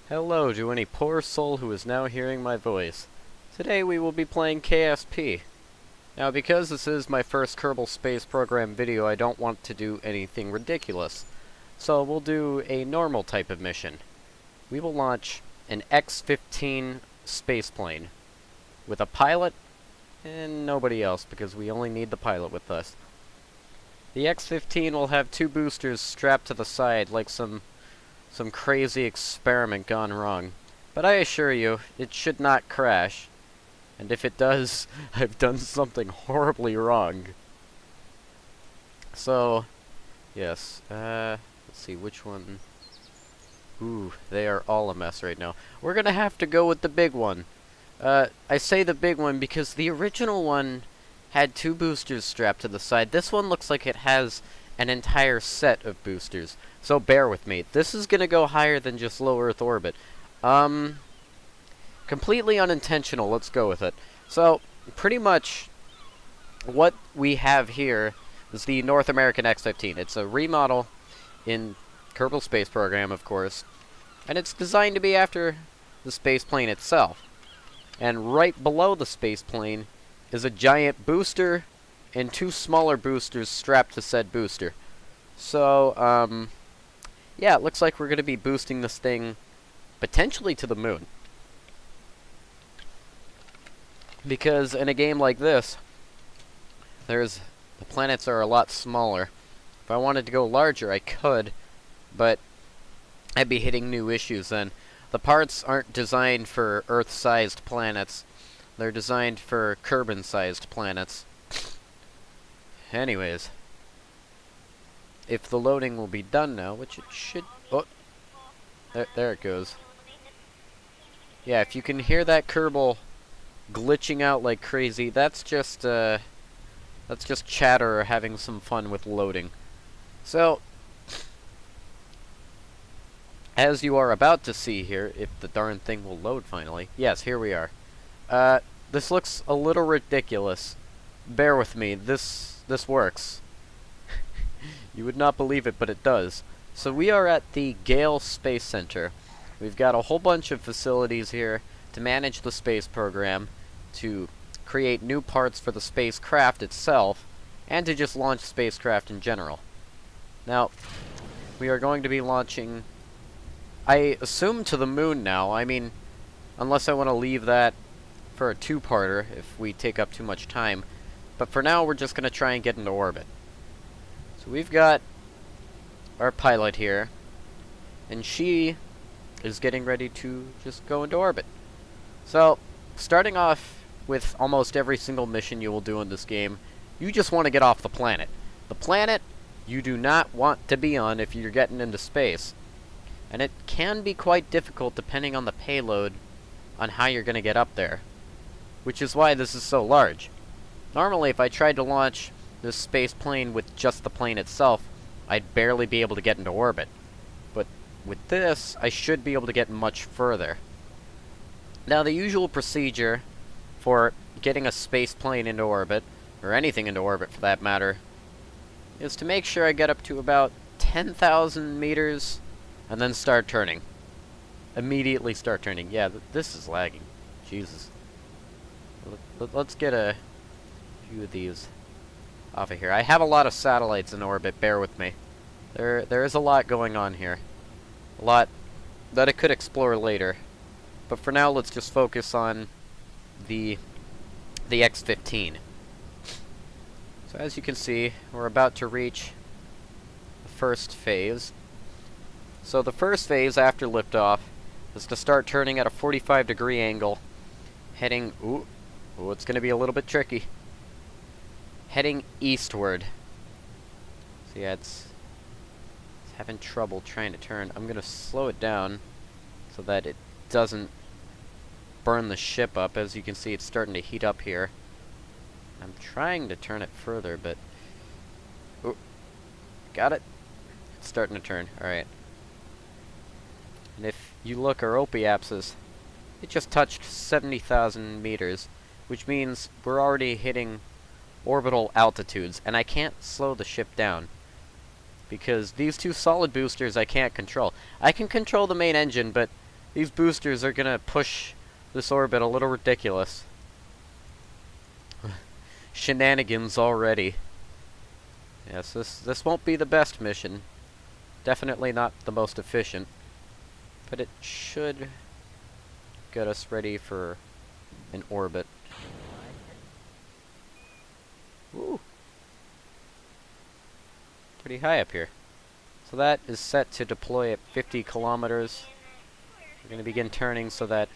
Hello to any poor soul who is now hearing my voice. Today we will be playing KSP. Now because this is my first Kerbal Space Program video, I don't want to do anything ridiculous. So we'll do a normal type of mission. We will launch an X-15 spaceplane with a pilot and nobody else because we only need the pilot with us. The X-15 will have two boosters strapped to the side like some crazy experiment gone wrong. But I assure you, it should not crash. And if it does, I've done something horribly wrong. So, yes, let's see which one. Ooh, they are all a mess right now. We're gonna have to go with the big one. I say the big one because the original one had two boosters strapped to the side. This one looks like it has an entire set of boosters. So bear with me. This is gonna go higher than just low Earth orbit. Completely unintentional, let's go with it. So, pretty much what we have here is the North American X-15. It's a remodel in Kerbal Space Program, of course. And it's designed to be after the space plane itself. And right below the space plane is a giant booster and two smaller boosters strapped to said booster. So, yeah, it looks like we're going to be boosting this thing potentially to the moon. Because in a game like this, the planets are a lot smaller. If I wanted to go larger, I could, but I'd be hitting new issues then. The parts aren't designed for Earth-sized planets. They're designed for Kerbal-sized planets. Anyways, if the loading will be done now, which it should... Oh, there it goes. Yeah, if you can hear that Kerbal glitching out like crazy, that's just chatter having some fun with loading. So, as you are about to see here, if the darn thing will load finally. Yes, here we are. This looks a little ridiculous. Bear with me, this works. You would not believe it, but it does. So we are at the Gale Space Center. We've got a whole bunch of facilities here to manage the space program, to create new parts for the spacecraft itself, and to just launch spacecraft in general. Now, we are going to be launching, I assume, to the moon now. I mean, unless I want to leave that for a two-parter if we take up too much time. But for now, we're just going to try and get into orbit. So we've got our pilot here, and she is getting ready to just go into orbit. So, starting off with almost every single mission you will do in this game, you just want to get off the planet. The planet you do not want to be on if you're getting into space. And it can be quite difficult depending on the payload on how you're going to get up there. Which is why this is so large. Normally, if I tried to launch this space plane with just the plane itself, I'd barely be able to get into orbit. But with this, I should be able to get much further. Now, the usual procedure for getting a space plane into orbit, or anything into orbit for that matter, is to make sure I get up to about 10,000 meters and then start turning. Immediately start turning. Yeah, this is lagging. Jesus. Let's get a few of these off of here. I have a lot of satellites in orbit, bear with me. There is a lot going on here. A lot that I could explore later. But for now, let's just focus on the X-15. So as you can see, we're about to reach the first phase. So the first phase after liftoff is to start turning at a 45-degree angle, heading... Ooh, it's going to be a little bit tricky. Heading eastward. So yeah, it's having trouble trying to turn. I'm going to slow it down so that it doesn't burn the ship up. As you can see, it's starting to heat up here. I'm trying to turn it further, but... Ooh, got it? It's starting to turn. Alright. And if you look, our OPI axis, it just touched 70,000 meters, which means we're already hitting orbital altitudes, and I can't slow the ship down. because these two solid boosters I can't control. I can control the main engine, but These boosters are gonna push this orbit a little ridiculous. Shenanigans already. Yes, this won't be the best mission. Definitely not the most efficient. But it should get us ready for an orbit. Ooh. Pretty high up here. So that is set to deploy at 50 kilometers. We're going to begin turning so that,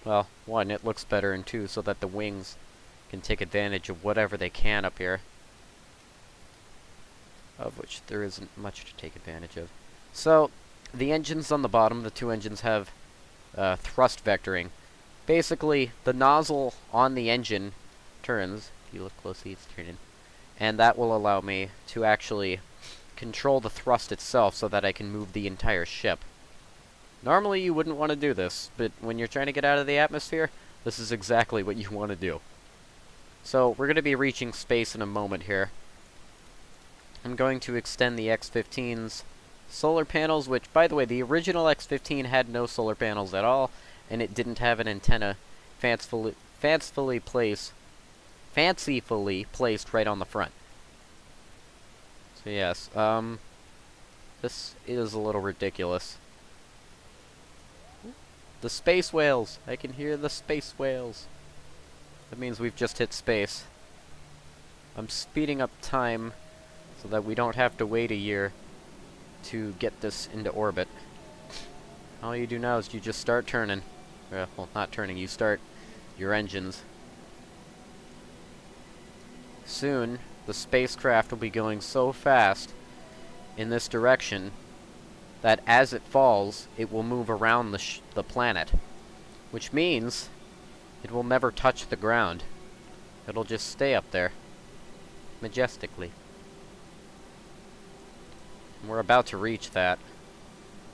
well, one, it looks better, and two, so that the wings can take advantage of whatever they can up here. Of which there isn't much to take advantage of. So, the engines on the bottom, the two engines have thrust vectoring. Basically, the nozzle on the engine turns. If you look closely, it's turning. And that will allow me to actually control the thrust itself so that I can move the entire ship. Normally you wouldn't want to do this, but when you're trying to get out of the atmosphere, this is exactly what you want to do. So, we're going to be reaching space in a moment here. I'm going to extend the X-15's solar panels, which, by the way, the original X-15 had no solar panels at all, and it didn't have an antenna fancifully placed right on the front. So yes, this is a little ridiculous. The space whales! I can hear the space whales. That means we've just hit space. I'm speeding up time so that we don't have to wait a year to get this into orbit. All you do now is you just start turning. Well, not turning, you start your engines. Soon, the spacecraft will be going so fast in this direction that as it falls, it will move around the planet. Which means it will never touch the ground. It'll just stay up there, majestically. And we're about to reach that.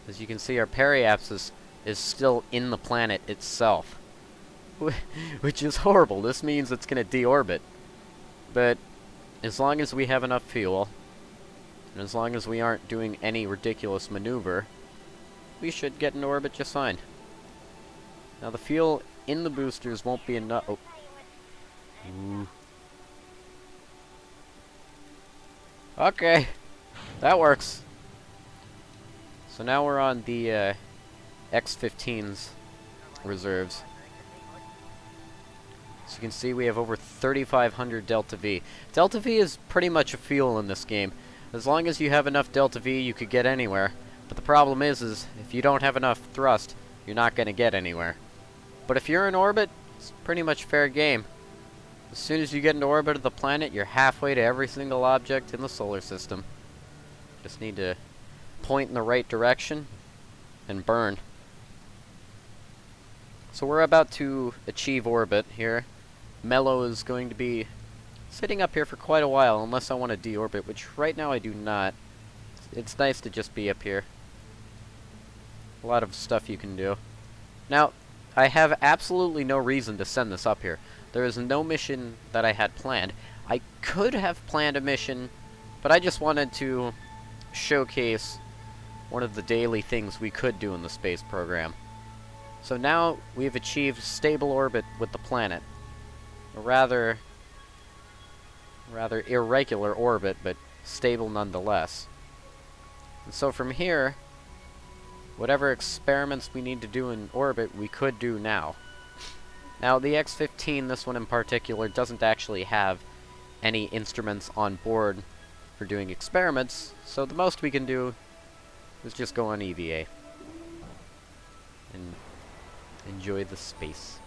As you can see, our periapsis is still in the planet itself. Which is horrible. This means it's going to deorbit. But as long as we have enough fuel, and as long as we aren't doing any ridiculous maneuver, we should get in orbit just fine. Now the fuel in the boosters won't be enough. Oh. Ooh. Okay. That works. So now we're on the X-15's reserves. So you can see we have over 3,500 Delta V. Delta V is pretty much a fuel in this game. As long as you have enough Delta V, you could get anywhere. But the problem is if you don't have enough thrust, you're not going to get anywhere. But if you're in orbit, it's pretty much fair game. As soon as you get into orbit of the planet, you're halfway to every single object in the solar system. Just need to point in the right direction and burn. So we're about to achieve orbit here. Mello is going to be sitting up here for quite a while, unless I want to deorbit, which right now I do not. It's nice to just be up here. A lot of stuff you can do. Now, I have absolutely no reason to send this up here. There is no mission that I had planned. I could have planned a mission, but I just wanted to showcase one of the daily things we could do in the space program. So now we've achieved stable orbit with the planet. A rather irregular orbit, but stable nonetheless. And so from here, whatever experiments we need to do in orbit, we could do now. Now, the X-15, this one in particular, doesn't actually have any instruments on board for doing experiments, so the most we can do is just go on EVA and enjoy the space.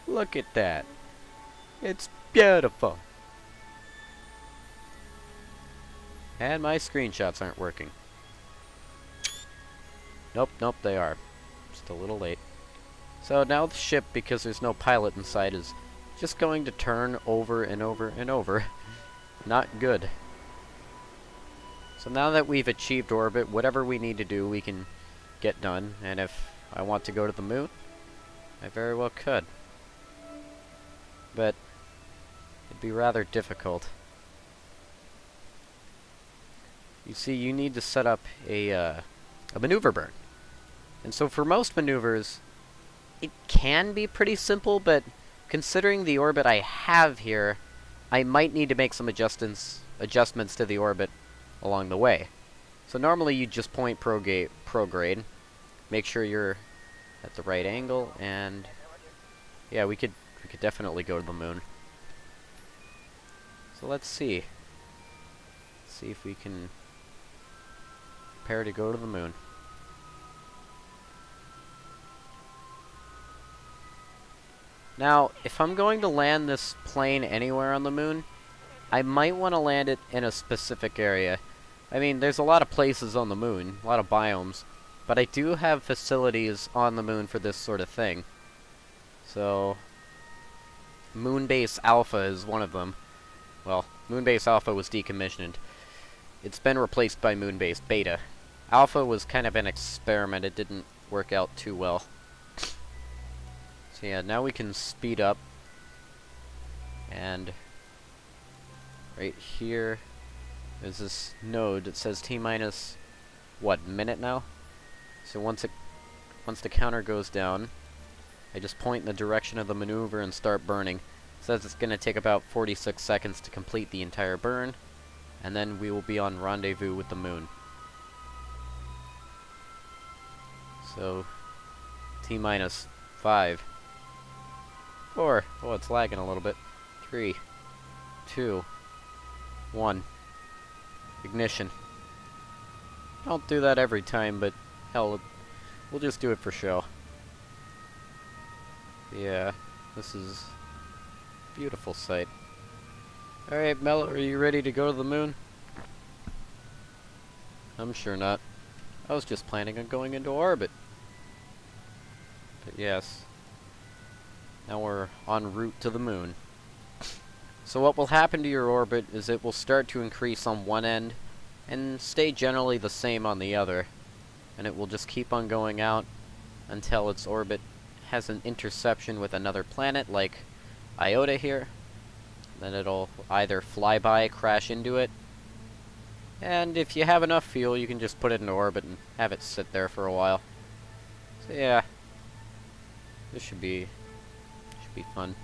Look at that. It's beautiful. And my screenshots aren't working. Nope, they are. Just a little late. So now the ship, because there's no pilot inside, is just going to turn over and over and over. Not good. So now that we've achieved orbit, whatever we need to do, we can get done. And if I want to go to the moon, I very well could. But it'd be rather difficult. you see, you need to set up a maneuver burn. And so for most maneuvers, it can be pretty simple, but considering the orbit I have here, I might need to make some adjustments to the orbit along the way. So normally you just point prograde, make sure you're at the right angle, and yeah, we could definitely go to the moon. So let's see. See if we can prepare to go to the moon. Now, if I'm going to land this plane anywhere on the moon, I might want to land it in a specific area. I mean, there's a lot of places on the moon, a lot of biomes, but I do have facilities on the moon for this sort of thing. So, Moonbase Alpha is one of them. Well, Moonbase Alpha was decommissioned. It's been replaced by Moonbase Beta. Alpha was kind of an experiment, it didn't work out too well. So yeah, now we can speed up. And right here is this node that says T-minus, what, minute now? So once the counter goes down, I just point in the direction of the maneuver and start burning. It says it's going to take about 46 seconds to complete the entire burn, and then we will be on rendezvous with the moon. So, T-minus 5, 4, oh, it's lagging a little bit, 3, 2, 1, ignition. Don't do that every time, but hell, we'll just do it for show. Yeah, this is a beautiful sight. Alright, Mel, are you ready to go to the moon? I'm sure not. I was just planning on going into orbit. But yes, now we're en route to the moon. So what will happen to your orbit is it will start to increase on one end and stay generally the same on the other. And it will just keep on going out until its orbit has an interception with another planet like Iota here. Then it'll either fly by, crash into it, and if you have enough fuel, you can just put it into orbit and have it sit there for a while. So yeah, this should be fun.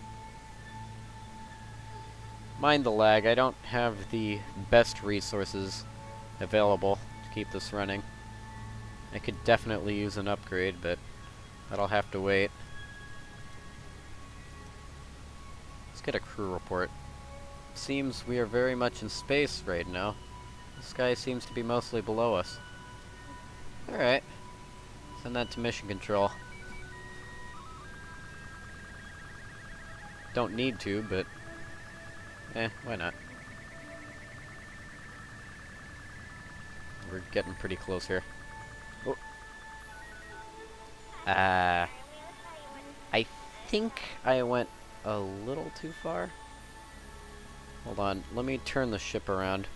Mind the lag, I don't have the best resources available to keep this running. I could definitely use an upgrade, but that'll have to wait. Let's get a crew report. Seems we are very much in space right now. The sky seems to be mostly below us. Alright. Send that to mission control. Don't need to, but why not? We're getting pretty close here. Oh. I think I went a little too far. Hold on, let me turn the ship around.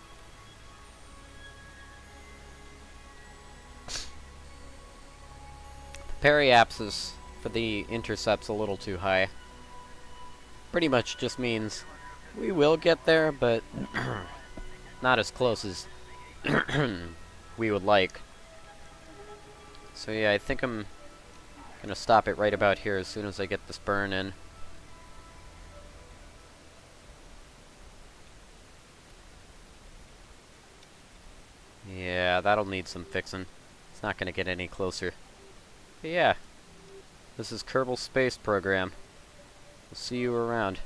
The periapsis for the intercept's a little too high. Pretty much just means we will get there, but not as close as we would like. So yeah, I think I'm gonna stop it right about here as soon as I get this burn in. Yeah, that'll need some fixing. It's not gonna get any closer. But yeah, this is Kerbal Space Program. We'll see you around.